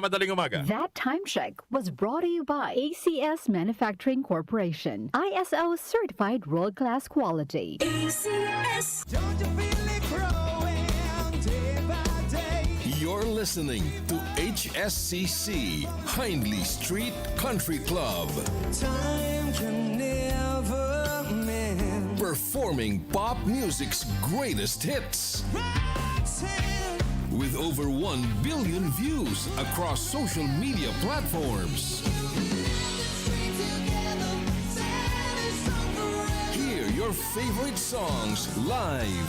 Madaling Umaga. That time check was brought to you by ACS Manufacturing Corporation. ISO certified world-class quality. ACS. Don't you feel it growing day by day? You're listening to HSCC, Hindley Street Country Club. Time can never mend. Performing pop music's greatest hits. With over 1 billion views across social media platforms. Hear your favorite songs live.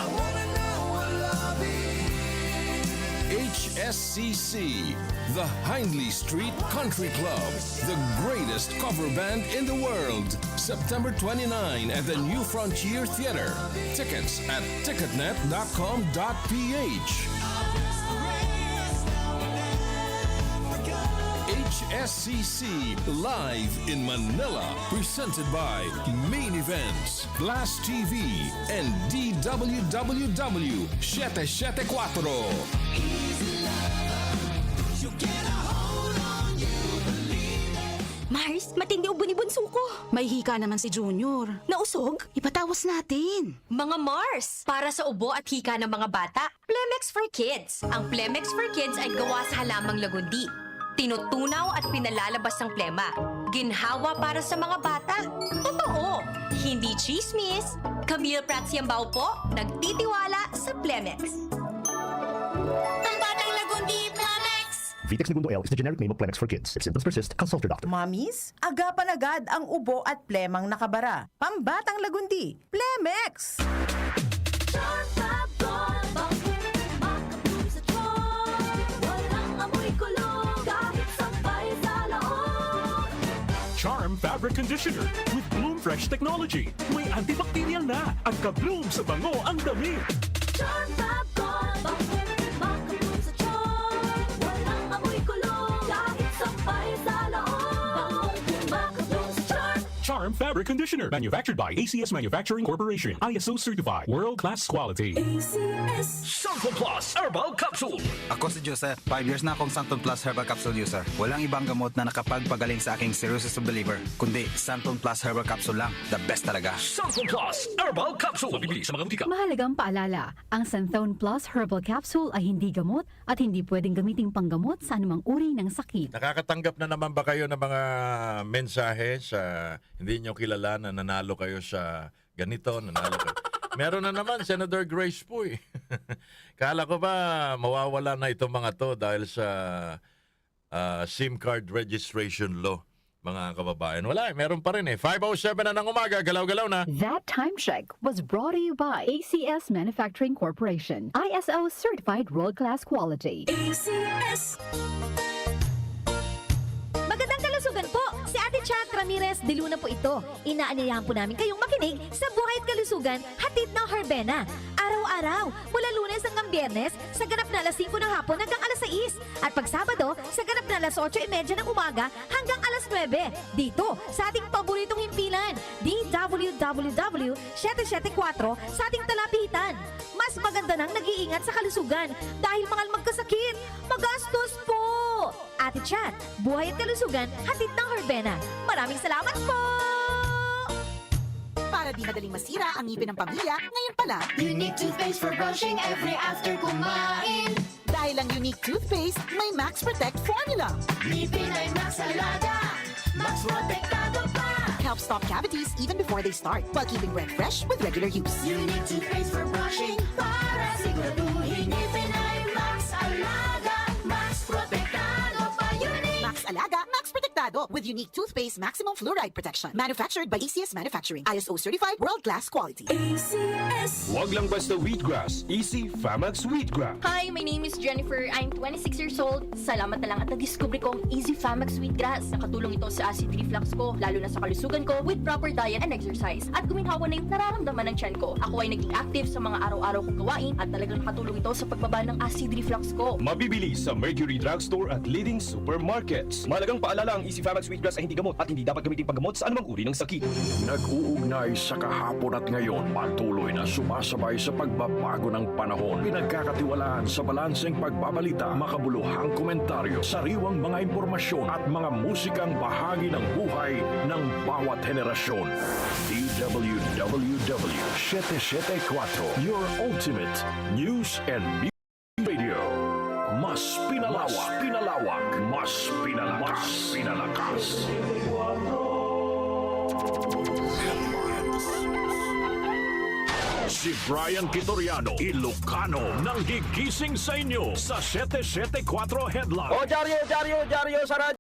I wanna know what love is. HSCC, the Hindley Street Country Club, the greatest cover band in the world. September 29 at the New Frontier Theater. Tickets at ticketnet.com.ph. HSCC Live in Manila, presented by Main Events, Glass TV, and DWWW 774. You get a hold on you, believe it. Mars, matindi ubo ni bunso ko. May hika naman si Junior. Nausog? Ipatawas natin. Mga Mars, para sa ubo at hika ng mga bata, Plemex for Kids. Ang Plemex for Kids ay gawa sa halamang lagundi. Tinutunaw at pinalalabas ng plema. Ginhawa para sa mga bata. Totoo, hindi chismis. Camille Pratsiambao po, nagtitiwala sa Plemex. Ang batang lagundi, Plemex! Vitex Segundo L is the generic name of Plemex for kids. If symptoms persist, consult your doctor. Mamis, agapan agad ang ubo at plemang nakabara. Pambatang lagundi, Plemex! Charm Fabric Conditioner with Bloom Fresh Technology. May antibacterial na at ka-bloom sa bango ang damit. Charm Fab Gold, makabloom sa charm. Walang amoy kulong, kahit sampay sa loob. Makabloom sa charm. Charm Fabric Conditioner. Manufactured by ACS Manufacturing Corporation. ISO certified. World-class quality. ACS. Santon Plus Herbal Capsule. Ako si Joseph. 5 years na akong Santon Plus Herbal Capsule user. Walang ibang gamot na nakapagpagaling sa aking cirrhosis of the liver, kundi Santon Plus Herbal Capsule lang. The best talaga. Santon Plus Herbal Capsule. Mabibili sa mga butika. Mahalagang paalala, ang Santhone Plus Herbal Capsule ay hindi gamot at hindi pwedeng gamiting panggamot sa anumang uri ng sakit. Nakakatanggap na naman ba kayo ng mga mensahe sa hindi nyo kilala na nanalo kayo sa ganito, nanalo kayo? Meron na naman, Senator Grace Poy. Kala ko ba mawawala na itong mga to dahil sa SIM card registration law, mga kababayan. Wala, meron pa rin eh. 5:07 na ng umaga, galaw-galaw na. That time check was brought to you by ACS Manufacturing Corporation. ISO certified world-class quality. ACS. Magandang kalusugan po! Si Ate Chat Ramirez de Luna po ito. Inaanyayahan po namin kayong makinig sa Buhay at Kalusugan, hatid ng Herbena. Araw-araw, mula Lunes hanggang Biyernes, sa ganap na alas 5 ng hapon hanggang alas 6. At pag Sabado, sa ganap na alas 8:30 ng umaga hanggang alas 9. Dito, sa ating paboritong himpilan, DWWW 774 sa ating talapitan. Mas maganda nang nag-iingat sa kalusugan dahil mahal magkasakit. Magastos po! Ate Chat, Buhay at Kalusugan, hatid ng Herbena. Maraming salamat po! Para di madaling masira ang ngipin ng pamilya, ngayon pala, Unique toothpaste for brushing every after kumain. dahil ang unique toothpaste, may Max Protect formula. Ngipin ay Max Alaga, Max Protektado pa. Helps stop cavities even before they start, while keeping breath fresh with regular use. Unique toothpaste for brushing para siguraduhin ngipin ay Max Alaga, Max Protektado pa. Unique Max Alaga, Max Protectado with unique toothpaste maximum fluoride protection. Manufactured by ACS Manufacturing. ISO certified world-class quality. ACS. Huwag lang basta wheatgrass. Easy Famax Wheatgrass. Hi, my name is Jennifer. I'm 26 years old. Salamat na lang at na-discover ko ang Easy Famax Sweetgrass. Nakatulong ito sa acid reflux ko, lalo na sa kalusugan ko with proper diet and exercise. At guminhawa na yung nararamdaman ng tiyan ko. Ako ay naging active sa mga araw-araw kong gawain at talagang nakatulong ito sa pagbaba ng acid reflux ko. Mabibili sa Mercury Drugstore at leading supermarkets. Mahalagang paalala, ang Easy Famax Famax Wheatgrass ay hindi gamot at hindi dapat gamitin panggamot sa anumang uri ng sakit. Nag-uugnay sa kahapon at ngayon, patuloy na sumasabay sa pagbabago ng panahon. Pinagkakatiwalaan sa balanseng pagbabalita, makabuluhang komentaryo, sariwang mga impormasyon at mga musikang bahagi ng buhay ng bawat henerasyon. DWWW 774, your ultimate news and music radio. Mas pinalawak, mas pinalakas. Si Brian Kitoriano, Ilocano, nang gigising sa inyo sa 774 Headline. Diaryo sa radyo!